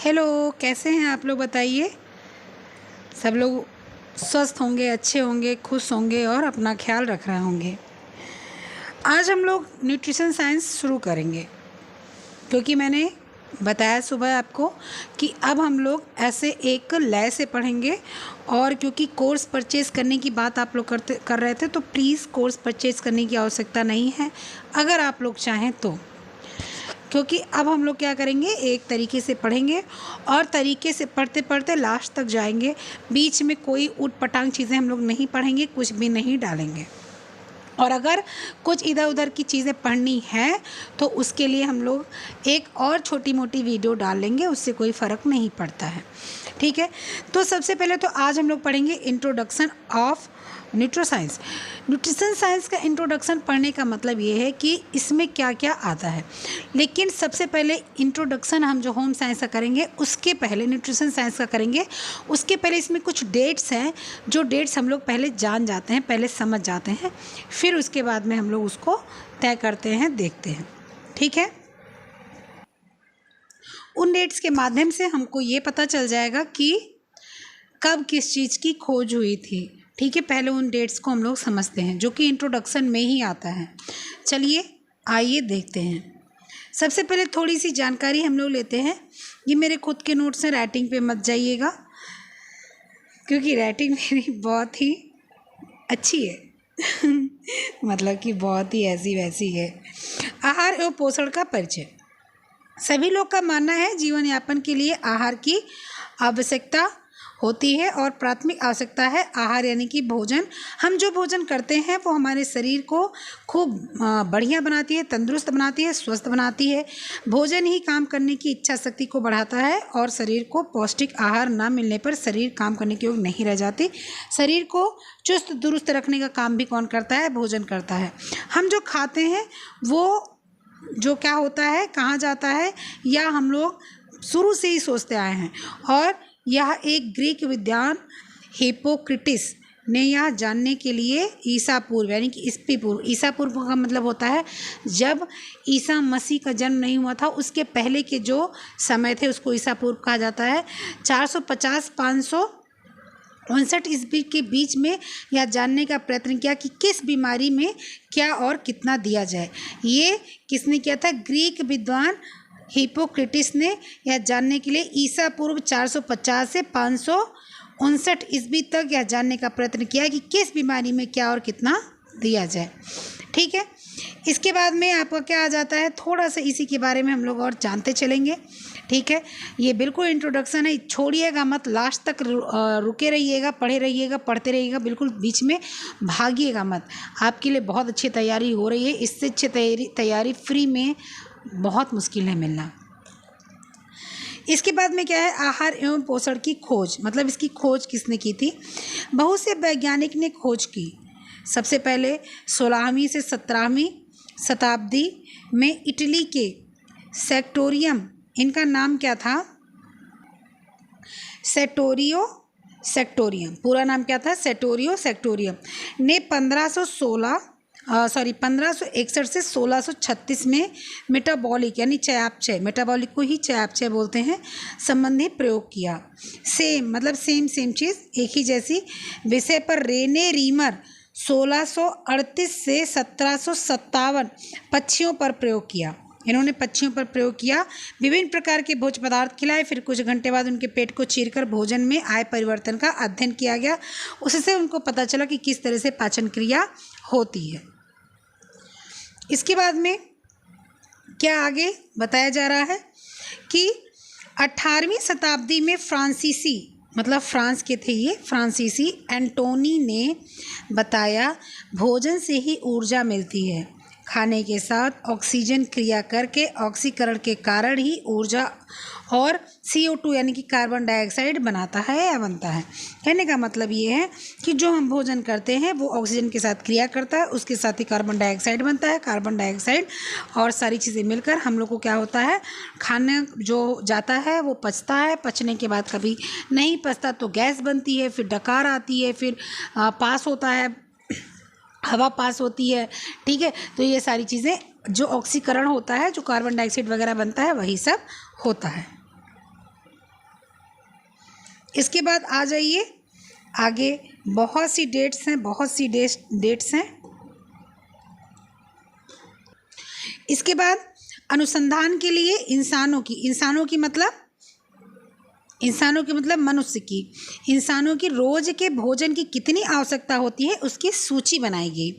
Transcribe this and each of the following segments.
Hello, कैसे हैं आप लोग बताइए। सब लोग स्वस्थ होंगे, अच्छे होंगे, खुश होंगे और अपना ख्याल रख रहे होंगे। आज हम लोग न्यूट्रिशन साइंस शुरू करेंगे क्योंकि मैंने बताया सुबह आपको कि अब हम लोग ऐसे एक लय से पढ़ेंगे। और क्योंकि कोर्स परचेज़ करने की बात आप लोग कर रहे थे, तो प्लीज़ कोर्स परचेज़ करने की आवश्यकता नहीं है अगर आप लोग चाहें तो। क्योंकि अब हम लोग क्या करेंगे, एक तरीके से पढ़ेंगे और तरीके से पढ़ते पढ़ते लास्ट तक जाएंगे। बीच में कोई ऊट-पटांग चीज़ें हम लोग नहीं पढ़ेंगे, कुछ भी नहीं डालेंगे। और अगर कुछ इधर उधर की चीज़ें पढ़नी है तो उसके लिए हम लोग एक और छोटी मोटी वीडियो डाल लेंगे, उससे कोई फ़र्क नहीं पड़ता है। ठीक है, तो सबसे पहले तो आज हम लोग पढ़ेंगे इंट्रोडक्शन ऑफ न्यूट्रोसाइंस। न्यूट्रिशन साइंस का इंट्रोडक्शन पढ़ने का मतलब ये है कि इसमें क्या क्या आता है। लेकिन सबसे पहले इंट्रोडक्शन हम जो होम साइंस का करेंगे, उसके पहले न्यूट्रिशन साइंस का करेंगे। उसके पहले इसमें कुछ डेट्स हैं, जो डेट्स हम लोग पहले जान जाते हैं, पहले समझ जाते हैं, फिर उसके बाद में हम लोग उसको तय करते हैं, देखते हैं। ठीक है, उन डेट्स के माध्यम से हमको ये पता चल जाएगा कि कब किस चीज़ की खोज हुई थी। ठीक है, पहले उन डेट्स को हम लोग समझते हैं, जो कि इंट्रोडक्शन में ही आता है। चलिए आइए देखते हैं। सबसे पहले थोड़ी सी जानकारी हम लोग लेते हैं। ये मेरे खुद के नोट्स हैं, राइटिंग पे मत जाइएगा क्योंकि राइटिंग मेरी बहुत ही अच्छी है मतलब कि बहुत ही ऐसी वैसी है। आहार एवं पोषण का परिचय। सभी लोग का मानना है जीवन यापन के लिए आहार की आवश्यकता होती है और प्राथमिक आवश्यकता है आहार यानी कि भोजन। हम जो भोजन करते हैं वो हमारे शरीर को खूब बढ़िया बनाती है, तंदुरुस्त बनाती है, स्वस्थ बनाती है। भोजन ही काम करने की इच्छा शक्ति को बढ़ाता है और शरीर को पौष्टिक आहार ना मिलने पर शरीर काम करने के योग्य नहीं रह जाती। शरीर को चुस्त दुरुस्त रखने का काम भी कौन करता है? भोजन करता है। हम जो खाते हैं वो जो क्या होता है, कहाँ जाता है, या हम लोग शुरू से ही सोचते आए हैं। और यह एक ग्रीक विद्वान हिप्पोक्रेटिस ने यह जानने के लिए ईसा पूर्व यानी कि ईस्वी पूर्व, ईसा पूर्व का मतलब होता है जब ईसा मसीह का जन्म नहीं हुआ था, उसके पहले के जो समय थे उसको ईसा पूर्व कहा जाता है। 450-559 ईस्वी के बीच में यह जानने का प्रयत्न किया कि किस बीमारी में क्या और कितना दिया जाए। ये किसने किया था? ग्रीक विद्वान हिप्पोक्रेटिस ने यह जानने के लिए ईसा पूर्व 450 से 559 ईस्वी तक यह जानने का प्रयत्न किया कि किस बीमारी में क्या और कितना दिया जाए। ठीक है, इसके बाद में आपका क्या आ जाता है, थोड़ा सा इसी के बारे में हम लोग और जानते चलेंगे। ठीक है, ये बिल्कुल इंट्रोडक्शन है, छोड़िएगा मत, लास्ट तक रुके रहिएगा, पढ़े रहिएगा, पढ़ते रहिएगा, बिल्कुल बीच में भागिएगा मत। आपके लिए बहुत अच्छी तैयारी हो रही है, इससे अच्छी तैयारी फ्री में बहुत मुश्किल है मिलना। इसके बाद में क्या है, आहार एवं पोषण की खोज। मतलब इसकी खोज किसने की थी? बहुत से वैज्ञानिक ने खोज की। सबसे पहले 16वीं से 17वीं शताब्दी में इटली के सेक्टोरियम, इनका नाम क्या था? सेक्टोरियम, पूरा नाम क्या था? सेक्टोरियम ने 1561 से 1636 में मेटाबॉलिक यानी चयापचय, मेटाबॉलिक को ही चयापचय बोलते हैं, संबंधी प्रयोग किया। सेम चीज़, एक ही जैसी विषय पर रेने रीमर 1638 से 1757 पक्षियों पर प्रयोग किया। इन्होंने पक्षियों पर प्रयोग किया, विभिन्न प्रकार के भोज्य पदार्थ खिलाए, फिर कुछ घंटे बाद उनके पेट को चीरकर भोजन में आए परिवर्तन का अध्ययन किया गया। उससे उनको पता चला कि किस तरह से पाचन क्रिया होती है। इसके बाद में क्या आगे बताया जा रहा है कि 18वीं शताब्दी में फ्रांसीसी, मतलब फ्रांस के थे ये, फ्रांसीसी एंटोनी ने बताया भोजन से ही ऊर्जा मिलती है। खाने के साथ ऑक्सीजन क्रिया करके ऑक्सीकरण के कारण ही ऊर्जा और CO2 यानी कि कार्बन डाइऑक्साइड बनाता है या बनता है। कहने का मतलब ये है कि जो हम भोजन करते हैं वो ऑक्सीजन के साथ क्रिया करता है, उसके साथ ही कार्बन डाइऑक्साइड बनता है। कार्बन डाइऑक्साइड और सारी चीज़ें मिलकर हम लोग को क्या होता है, खाना जो जाता है वो पचता है, पचने के बाद कभी नहीं पचता तो गैस बनती है, फिर डकार आती है, फिर पास होता है, हवा पास होती है। ठीक है, तो ये सारी चीज़ें जो ऑक्सीकरण होता है, जो कार्बन डाइऑक्साइड वगैरह बनता है, वही सब होता है। इसके बाद आ जाइए आगे, बहुत सी डेट्स हैं, बहुत सी डेट्स हैं। इसके बाद अनुसंधान के लिए इंसानों की मतलब मनुष्य की, इंसानों की रोज के भोजन की कितनी आवश्यकता होती है उसकी सूची बनाई गई।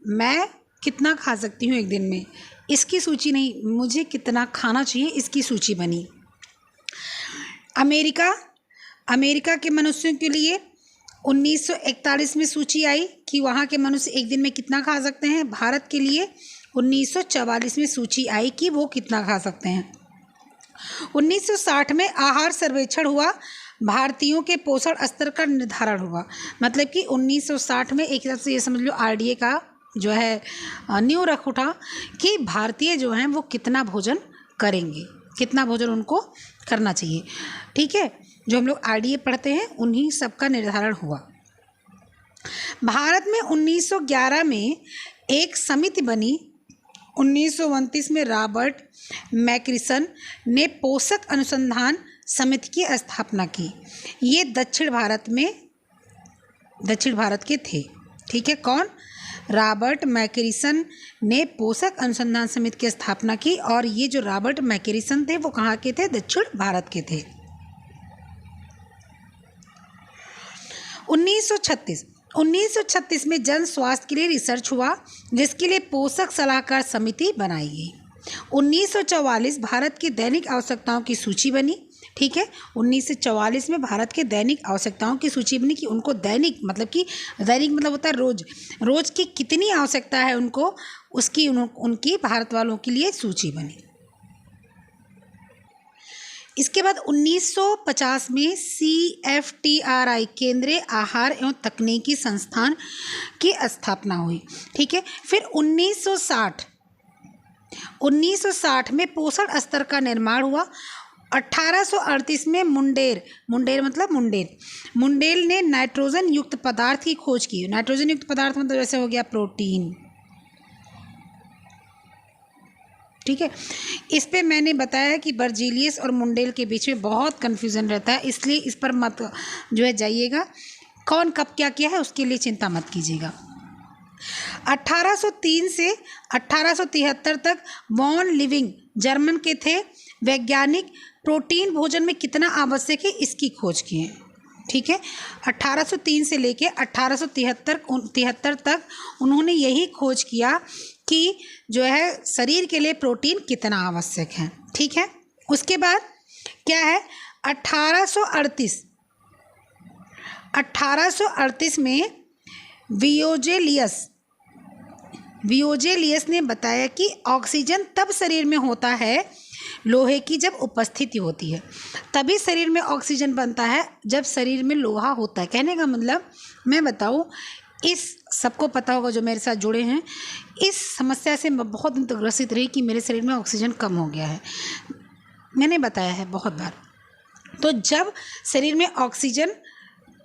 मैं कितना खा सकती हूँ एक दिन में, इसकी सूची नहीं, मुझे कितना खाना चाहिए इसकी सूची बनी। अमेरिका के मनुष्यों के लिए 1941 में सूची आई कि वहाँ के मनुष्य एक दिन में कितना खा सकते हैं। भारत के लिए 1944 में सूची आई कि वो कितना खा सकते हैं। 1960 में आहार सर्वेक्षण हुआ, भारतीयों के पोषण स्तर का निर्धारण हुआ। मतलब कि 1960 में एक हिसाब से ये समझ लो RDA का जो है नींव रख उठा कि भारतीय जो हैं वो कितना भोजन करेंगे, कितना भोजन उनको करना चाहिए। ठीक है, जो हम लोग RDA पढ़ते हैं उन्हीं सब का निर्धारण हुआ। भारत में 1911 में एक समिति बनी। 1929 में रॉबर्ट मैकरिसन ने पोषक अनुसंधान समिति की स्थापना की। ये दक्षिण भारत के थे। ठीक है, कौन? रॉबर्ट मैकरिसन ने पोषक अनुसंधान समिति की स्थापना की, और ये जो रॉबर्ट मैकरिसन थे वो कहाँ के थे? दक्षिण भारत के थे। 1936 में जन स्वास्थ्य के लिए रिसर्च हुआ, जिसके लिए पोषक सलाहकार समिति बनाई गई। 1944 भारत की दैनिक आवश्यकताओं की सूची बनी। ठीक है, 1944 में भारत के दैनिक आवश्यकताओं की सूची बनी कि उनको दैनिक मतलब होता है रोज की कितनी आवश्यकता है उनको, उसकी उनकी भारत वालों के लिए सूची बनी। इसके बाद 1950 में CFTRI केंद्रीय आहार एवं तकनीकी संस्थान की स्थापना हुई। ठीक है, फिर 1960 में पोषण स्तर का निर्माण हुआ। 1838 में मुंडेल ने नाइट्रोजन युक्त पदार्थ की खोज की। नाइट्रोजन युक्त पदार्थ मतलब जैसे हो गया प्रोटीन। ठीक है, इस पे मैंने बताया कि बर्जीलियस और मुंडेल के बीच में बहुत कन्फ्यूज़न रहता है, इसलिए इस पर मत जो है जाइएगा, कौन कब क्या किया है उसके लिए चिंता मत कीजिएगा। 1803 से 1873 तक वॉन लिविंग जर्मन के थे वैज्ञानिक प्रोटीन भोजन में कितना आवश्यक है इसकी खोज किए। ठीक है, 1803 से लेके 1873 तक उन्होंने यही खोज किया कि जो है शरीर के लिए प्रोटीन कितना आवश्यक है। ठीक है, उसके बाद क्या है? 1838 में वियोजेलियस ने बताया कि ऑक्सीजन तब शरीर में होता है लोहे की जब उपस्थिति होती है, तभी शरीर में ऑक्सीजन बनता है जब शरीर में लोहा होता है। कहने का मतलब मैं बताऊं, इस सबको पता होगा जो मेरे साथ जुड़े हैं, इस समस्या से मैं बहुत दिन तक ग्रसित रही कि मेरे शरीर में ऑक्सीजन कम हो गया है। मैंने बताया है बहुत बार। तो जब शरीर में ऑक्सीजन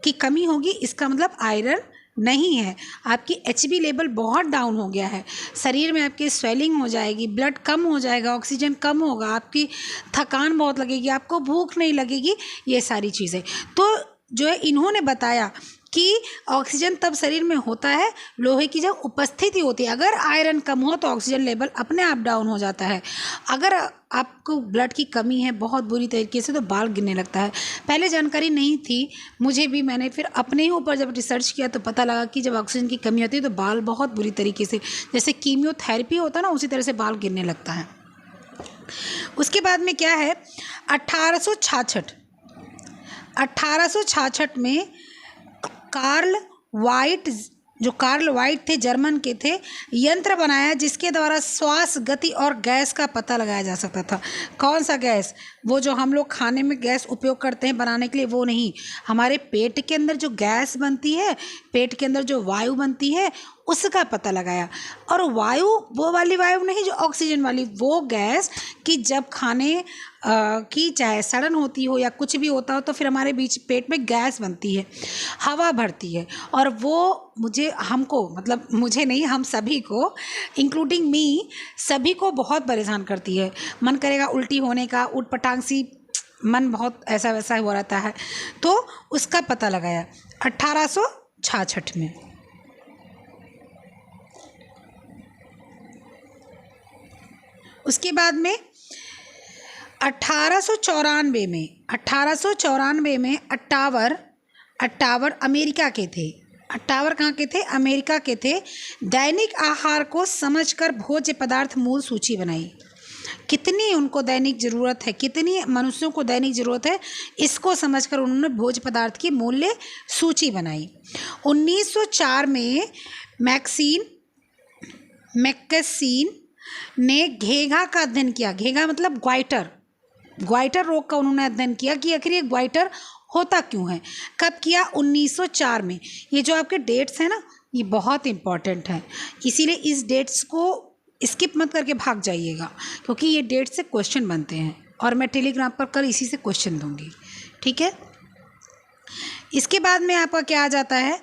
की कमी होगी इसका मतलब आयरन नहीं है, आपकी HB लेवल बहुत डाउन हो गया है, शरीर में आपकी स्वेलिंग हो जाएगी, ब्लड कम हो जाएगा, ऑक्सीजन कम होगा, आपकी थकान बहुत लगेगी, आपको भूख नहीं लगेगी, ये सारी चीज़ें। तो जो है इन्होंने बताया कि ऑक्सीजन तब शरीर में होता है लोहे की जब उपस्थिति होती है। अगर आयरन कम हो तो ऑक्सीजन लेवल अपने आप डाउन हो जाता है। अगर आपको ब्लड की कमी है बहुत बुरी तरीके से तो बाल गिरने लगता है। पहले जानकारी नहीं थी मुझे भी, मैंने फिर अपने ही ऊपर जब रिसर्च किया तो पता लगा कि जब ऑक्सीजन की कमी होती है तो बाल बहुत बुरी तरीके से, जैसे कीमियोथेरेपी होता है ना, उसी तरह से बाल गिरने लगता है। उसके बाद में क्या है, 1866 में कार्ल वाइट थे, जर्मन के थे, यंत्र बनाया जिसके द्वारा श्वास गति और गैस का पता लगाया जा सकता था। कौन सा गैस? वो जो हम लोग खाने में गैस उपयोग करते हैं बनाने के लिए, वो नहीं, हमारे पेट के अंदर जो गैस बनती है, पेट के अंदर जो वायु बनती है उसका पता लगाया। और वायु वो वाली वायु नहीं जो ऑक्सीजन वाली, वो गैस कि जब खाने की चाहे सड़न होती हो या कुछ भी होता हो तो फिर हमारे बीच पेट में गैस बनती है, हवा भरती है, और वो मुझे नहीं, हम सभी को इंक्लूडिंग मी, सभी को बहुत परेशान करती है। मन करेगा उल्टी होने का, उठपटांग सी मन बहुत ऐसा वैसा हो रहता है, तो उसका पता लगाया 1866 में। उसके बाद में 1894 में अट्टावर अमेरिका के थे। अट्टावर कहाँ के थे? अमेरिका के थे। दैनिक आहार को समझकर भोज्य पदार्थ मूल सूची बनाई। कितनी उनको दैनिक ज़रूरत है, कितनी मनुष्यों को दैनिक ज़रूरत है, इसको समझकर उन्होंने भोज्य पदार्थ की मूल्य सूची बनाई। 1904 में मैक्केसीन ने घेघा का अध्ययन किया। घेघा मतलब ग्वाइटर रोग का उन्होंने अध्ययन किया कि आखिर ये ग्वाइटर होता क्यों है। कब किया? 1904 में। ये जो आपके डेट्स हैं ना, ये बहुत इंपॉर्टेंट है, इसीलिए इस डेट्स को स्किप मत करके भाग जाइएगा, क्योंकि ये डेट से क्वेश्चन बनते हैं और मैं टेलीग्राम पर कल इसी से क्वेश्चन दूंगी, ठीक है। इसके बाद में आपका क्या आ जाता है?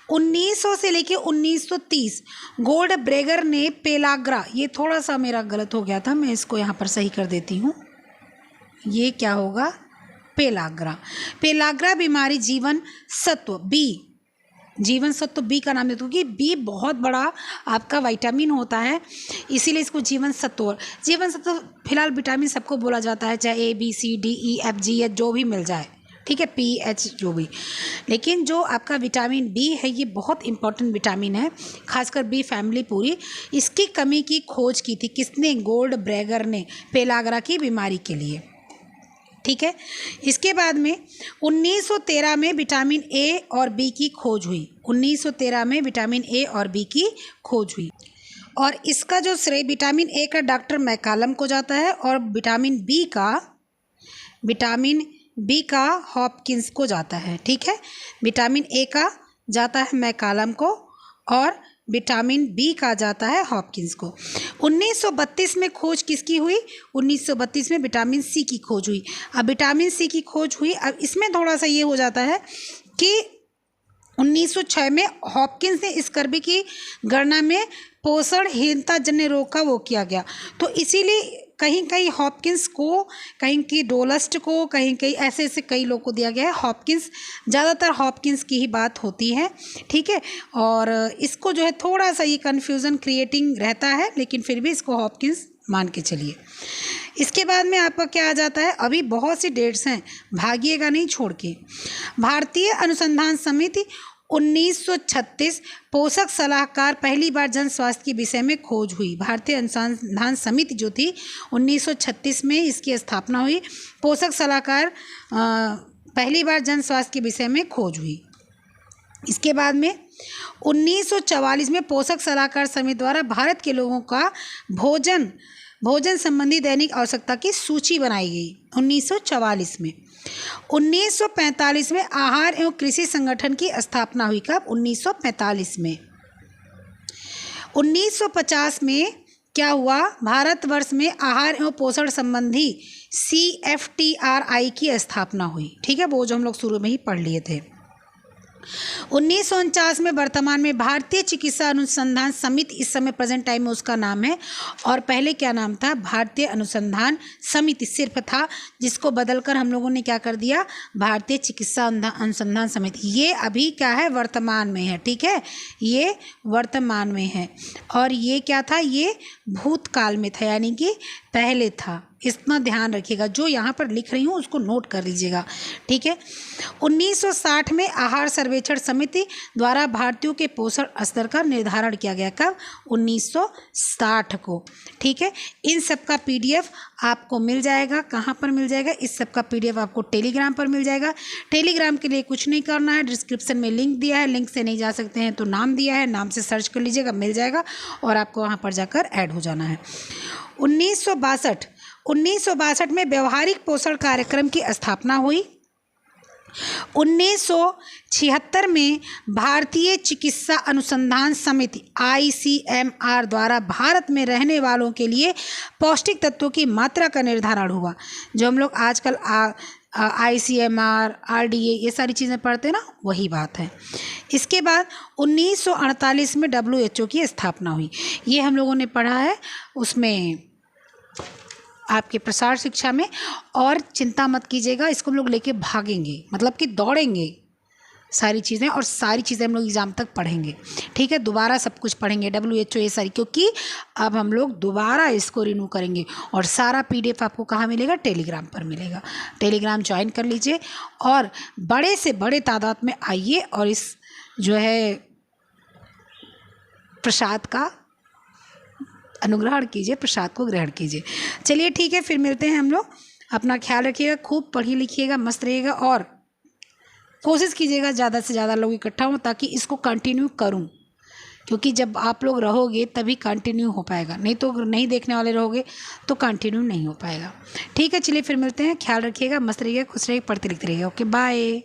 1900 से लेके 1930 गोल्ड ब्रेगर ने पेलाग्रा, ये थोड़ा सा मेरा गलत हो गया था, मैं इसको यहाँ पर सही कर देती हूँ। ये क्या होगा? पेलाग्रा बीमारी जीवन सत्व बी का नाम देते हो कि बी बहुत बड़ा आपका विटामिन होता है, इसीलिए इसको जीवन सत्व फिलहाल विटामिन सबको बोला जाता है, चाहे ABCDEFG जो भी मिल जाए, ठीक है, PH जो भी, लेकिन जो आपका विटामिन बी है ये बहुत इंपॉर्टेंट विटामिन है, खासकर बी फैमिली पूरी। इसकी कमी की खोज की थी किसने? गोल्ड ब्रेगर ने, पेलाग्रा की बीमारी के लिए, ठीक है। इसके बाद में 1913 में विटामिन ए और बी की खोज हुई। 1913 में विटामिन ए और बी की खोज हुई और इसका जो श्रेय विटामिन ए का डॉक्टर मैकालम को जाता है और विटामिन बी का हॉपकिंस को जाता है, ठीक है। विटामिन ए का जाता है मैकालम को और विटामिन बी का जाता है हॉपकिंस को। 1932 में खोज किसकी हुई? 1932 में विटामिन सी की खोज हुई। अब विटामिन सी की खोज हुई, अब इसमें थोड़ा सा ये हो जाता है कि 1906 में हॉपकिंस ने स्कर्वी की गणना में पोषणहीनता जन्य रोग का वो किया गया, तो इसीलिए कहीं कहीं हॉपकिंस को, कहीं की डोलस्ट को, कहीं कहीं ऐसे कई लोग को दिया गया है। हॉपकिंस, ज़्यादातर हॉपकिंस की ही बात होती है, ठीक है। और इसको जो है थोड़ा सा ये कन्फ्यूज़न क्रिएटिंग रहता है, लेकिन फिर भी इसको हॉपकिंस मान के चलिए। इसके बाद में आपका क्या आ जाता है? अभी बहुत सी डेट्स हैं, भागिएगा नहीं छोड़ के। भारतीय अनुसंधान समिति 1936 पोषक सलाहकार, पहली बार जन स्वास्थ्य के विषय में खोज हुई। भारतीय अनुसंधान समिति जो थी 1936 में इसकी स्थापना हुई। पोषक सलाहकार पहली बार जन स्वास्थ्य के विषय में खोज हुई। इसके बाद में 1944 में पोषक सलाहकार समिति द्वारा भारत के लोगों का भोजन संबंधी दैनिक आवश्यकता की सूची बनाई गई 1944 में। 1945 में आहार एवं कृषि संगठन की स्थापना हुई। कब? 1945 में। 1950 में क्या हुआ? भारतवर्ष में आहार एवं पोषण संबंधी CFTRI की स्थापना हुई, ठीक है, वो जो हम लोग शुरू में ही पढ़ लिए थे। 1949 में वर्तमान में भारतीय चिकित्सा अनुसंधान समिति, इस समय प्रेजेंट टाइम में उसका नाम है, और पहले क्या नाम था? भारतीय अनुसंधान समिति सिर्फ था, जिसको बदलकर हम लोगों ने क्या कर दिया? भारतीय चिकित्सा अनुसंधान समिति। ये अभी क्या है? वर्तमान में है, ठीक है, ये वर्तमान में है। और ये क्या था? ये भूतकाल में था, यानी कि पहले था। इतना ध्यान रखिएगा, जो यहाँ पर लिख रही हूँ उसको नोट कर लीजिएगा, ठीक है। 1960 में आहार सर्वेक्षण समिति द्वारा भारतीयों के पोषण स्तर का निर्धारण किया गया। कब? 1960 को, ठीक है। इन सब का PDF आपको मिल जाएगा। कहाँ पर मिल जाएगा? इस सब का PDF आपको टेलीग्राम पर मिल जाएगा। टेलीग्राम के लिए कुछ नहीं करना है, डिस्क्रिप्शन में लिंक दिया है, लिंक से नहीं जा सकते हैं तो नाम दिया है, नाम से सर्च कर लीजिएगा, मिल जाएगा और आपको वहाँ पर जाकर ऐड हो जाना है। 1962 में व्यवहारिक पोषण कार्यक्रम की स्थापना हुई। 1976 में भारतीय चिकित्सा अनुसंधान समिति ICMR द्वारा भारत में रहने वालों के लिए पौष्टिक तत्वों की मात्रा का निर्धारण हुआ। जो हम लोग आजकल ICMR, RDA ये सारी चीज़ें पढ़ते हैं ना, वही बात है। इसके बाद 1948 में WHO की स्थापना हुई। ये हम लोगों ने पढ़ा है, उसमें आपके प्रसार शिक्षा में। और चिंता मत कीजिएगा, इसको हम लोग लेके भागेंगे, मतलब कि दौड़ेंगे सारी चीज़ें, और सारी चीज़ें हम लोग एग्ज़ाम तक पढ़ेंगे। ठीक है, दोबारा सब कुछ पढ़ेंगे, WHO ये सारी, क्योंकि अब हम लोग दोबारा इसको रिन्यू करेंगे। और सारा PDF आपको कहाँ मिलेगा? टेलीग्राम पर मिलेगा। टेलीग्राम ज्वाइन कर लीजिए और बड़े से बड़े तादाद में आइए और इस जो है प्रसाद का अनुग्रहण कीजिए, प्रसाद को ग्रहण कीजिए। चलिए ठीक है, फिर मिलते हैं हम लोग। अपना ख्याल रखिएगा, खूब पढ़िए लिखिएगा, मस्त रहिएगा और कोशिश कीजिएगा ज़्यादा से ज़्यादा लोग इकट्ठा हों ताकि इसको कंटिन्यू करूं, क्योंकि जब आप लोग रहोगे तभी कंटिन्यू हो पाएगा, नहीं तो नहीं देखने वाले रहोगे तो कंटिन्यू नहीं हो पाएगा। ठीक है, चलिए फिर मिलते हैं। ख्याल रखिएगा, मस्त रहिएगा, खुश रहिए, पढ़ते लिखते रहिएगा। Okay, bye.